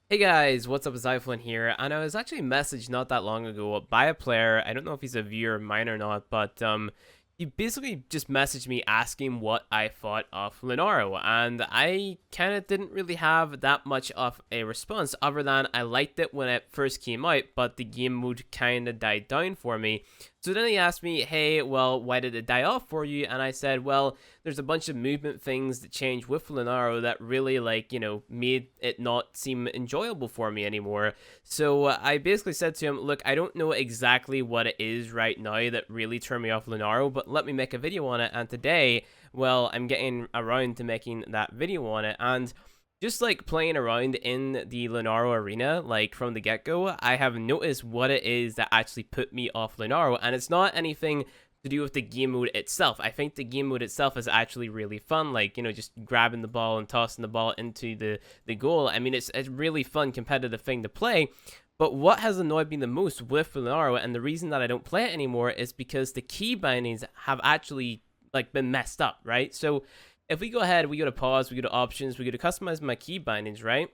Hey guys, what's up? It's iFlynn here, and I was actually messaged not that long ago by a player. I don't know if he's a viewer of mine or not, but he basically just messaged me asking what I thought of Lunaro, and I kind of didn't really have that much of a response other than I liked it when it first came out, but the game mode kind of died down for me. So then he asked me, hey, well, why did it die off for you? And I said, well, there's a bunch of movement things that changed with Lunaro that really, like, made it not seem enjoyable for me anymore. So I basically said to him, look, I don't know exactly what it is right now that really turned me off Lunaro, but let me make a video on it. And today, well, I'm getting around to making that video on it. And just like playing around in the Lunaro arena, like from the get-go, I have noticed what it is that actually put me off Lunaro, and it's not anything to do with the game mode itself. I think the game mode itself is actually really fun, like, just grabbing the ball and tossing the ball into the goal. I mean, it's a really fun competitive thing to play. But what has annoyed me the most with Lunaro, and the reason that I don't play it anymore, is because the key bindings have actually like been messed up, right? So if we go ahead, we go to pause, we go to options, we go to customize my key bindings, right?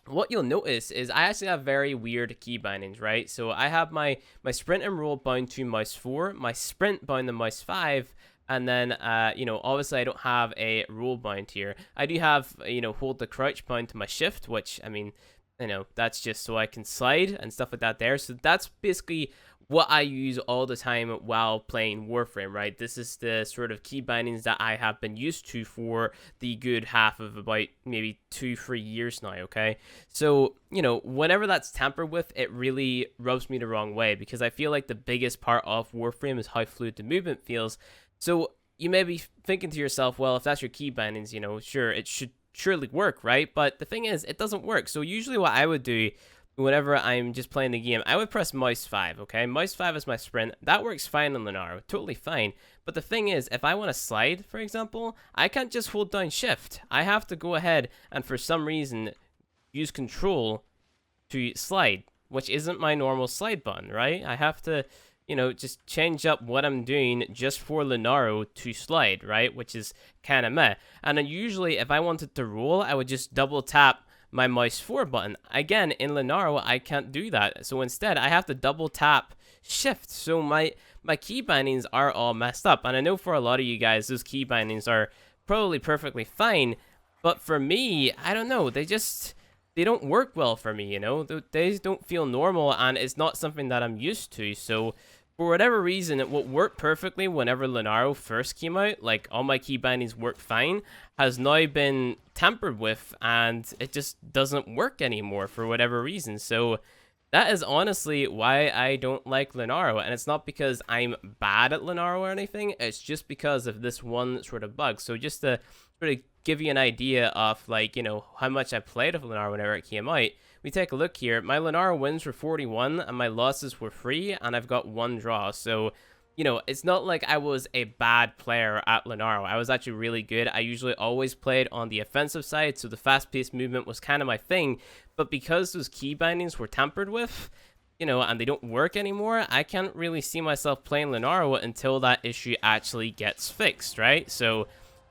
What you'll notice is I actually have very weird key bindings, right? So I have my sprint and roll bound to mouse 4, my sprint bound to mouse 5, and then, obviously I don't have a roll bound here. I do have, hold the crouch bound to my shift, which, I mean, that's just so I can slide and stuff like that there. So that's basically what I use all the time while playing Warframe, right? This is the sort of key bindings that I have been used to for the good half of about maybe 2-3 years now, okay? So, whenever that's tampered with, it really rubs me the wrong way because I feel like the biggest part of Warframe is how fluid the movement feels. So you may be thinking to yourself, well, if that's your key bindings, sure, it should surely work, right? But the thing is, it doesn't work. So usually what I would do whenever I'm just playing the game, I would press mouse 5, okay? Mouse 5 is my sprint. That works fine in Lunaro, totally fine. But the thing is, if I want to slide, for example, I can't just hold down shift. I have to go ahead and for some reason use control to slide, which isn't my normal slide button, right? I have to, just change up what I'm doing just for Lunaro to slide, right? Which is kind of meh. And then usually if I wanted to roll, I would just double tap my mouse 4 button. Again, in Lunaro, I can't do that. So instead, I have to double tap shift. So my key bindings are all messed up. And I know for a lot of you guys, those key bindings are probably perfectly fine. But for me, I don't know. They don't work well for me, They don't feel normal, and it's not something that I'm used to. So for whatever reason, what worked perfectly whenever Lunaro first came out, like all my key bindings worked fine, has now been tampered with, and it just doesn't work anymore for whatever reason. So that is honestly why I don't like Lunaro, and it's not because I'm bad at Lunaro or anything, it's just because of this one sort of bug. So just to sort of give you an idea of, like, how much I played of Lunaro whenever it came out, we take a look here. My Lunaro wins were 41, and my losses were 3, and I've got 1 draw. So, it's not like I was a bad player at Lunaro. I was actually really good. I usually always played on the offensive side, so the fast-paced movement was kind of my thing. But because those key bindings were tampered with, and they don't work anymore, I can't really see myself playing Lunaro until that issue actually gets fixed, right? So,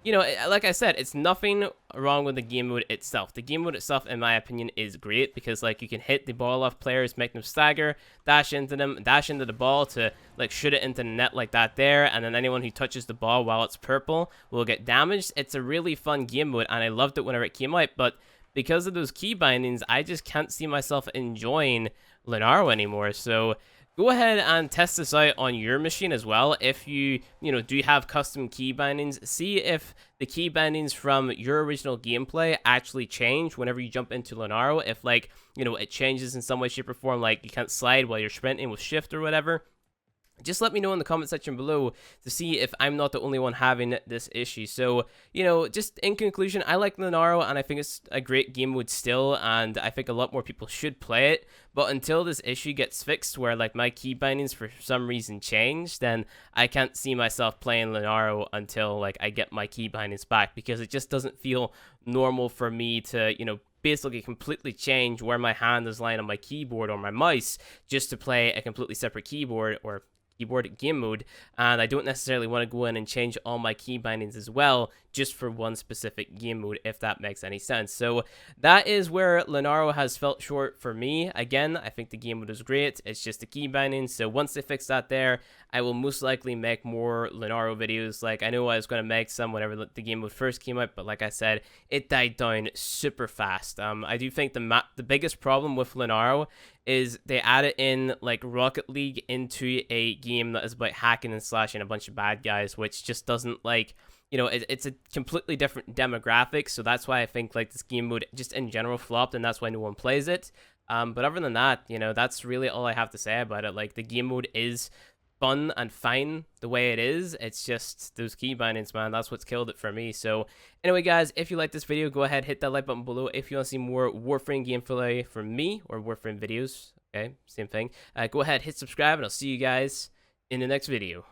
like I said, it's nothing wrong with the game mode itself. The game mode itself, in my opinion, is great because, like, you can hit the ball off players, make them stagger, dash into them, dash into the ball to, like, shoot it into the net like that there, and then anyone who touches the ball while it's purple will get damaged. It's a really fun game mode, and I loved it whenever it came out, but because of those key bindings, I just can't see myself enjoying Lunaro anymore. So go ahead and test this out on your machine as well. If you, do have custom key bindings, see if the key bindings from your original gameplay actually change whenever you jump into Lunaro. If, like, it changes in some way, shape, or form, like you can't slide while you're sprinting with shift or whatever. Just let me know in the comment section below to see if I'm not the only one having this issue. So, just in conclusion, I like Lunaro, and I think it's a great game mode still, and I think a lot more people should play it. But until this issue gets fixed, where, like, my key bindings for some reason change, then I can't see myself playing Lunaro until, like, I get my key bindings back, because it just doesn't feel normal for me to, basically completely change where my hand is lying on my keyboard or my mouse just to play a completely separate keyboard or keyboard game mode, and I don't necessarily want to go in and change all my key bindings as well just for one specific game mode, if that makes any sense. So that is where Lunaro has felt short for me. Again, I think the game mode is great. It's just the key binding. So once they fix that there, I will most likely make more Lunaro videos. Like, I know I was going to make some whenever the game mode first came out, but like I said, it died down super fast. I do think the biggest problem with Lunaro is they added in like Rocket League into a game that is about hacking and slashing a bunch of bad guys, which just doesn't like, you know, it's a completely different demographic. So that's why I think like this game mode just in general flopped, and that's why no one plays it. But other than that, you know, that's really all I have to say about it. Like, the game mode is fun and fine the way it is. It's just those key bindings, man. That's what's killed it for me. So anyway, guys, if you like this video, go ahead, hit that like button below. If you want to see more Warframe gameplay from me, or Warframe videos, okay, same thing, go ahead, hit subscribe, and I'll see you guys in the next video.